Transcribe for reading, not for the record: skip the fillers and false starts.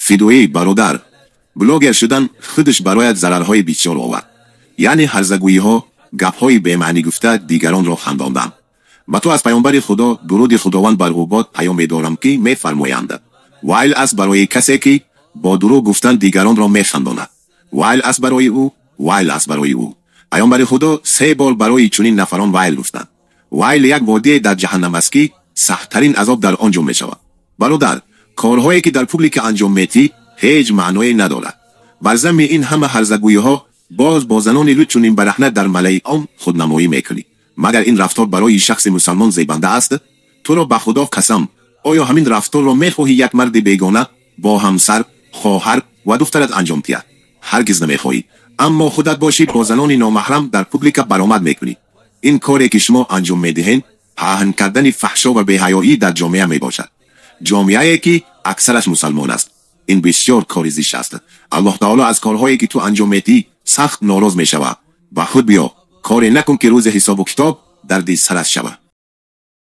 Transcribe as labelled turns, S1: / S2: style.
S1: فیدوی برادر، بلاگر شدن خودش برایت ضررهای بسیار آورد. یعنی هرزگویی ها، گپ های به معنی گفته دیگران را خنداندن. و تو از پیامبر خدا درود خداوند بر او باد پیام دارم که می فرمایند ویل است برای کسی که با دروغ گفتن دیگران را می خنداند. ویل است برای او، ویل است برای او. پیامبر خدا 3 بار برای چنین نفران ویل گفتند. ویل یک وادی در جهنم است که سخت‌ترین عذاب در آنجا می شود. برادر، کارهایی که در پوبلیک انجام میدی هیچ معنایی ندارد. بر ضمن این همه هرزگویی ها باز با زنان لوط چنین برهنه در ملأ عام خودنمایی میکنی. مگر این رفتار برای شخص مسلمان زیبنده است؟ تو را به خدا قسم، آیا همین رفتار را میخواهی یک مرد بیگانه با همسر، خواهر و دخترت انجام دهد؟ هرگز نمیخواهی. اما خودت باشی با زنان نامحرم در پوبلیک برآمد میکنی. این کاری که شما انجام میدهین پهن کردن فحشا و بی‌حیایی در جامعه میباشد. جامعه‌ای که اکثرش مسلمان است. این بسیار کار زشت است. الله تعالی از کارهایی که تو انجام میدی سخت ناراض میشود. با خود بیا، کاری نکن که روز حساب و کتاب در دست سرت شود.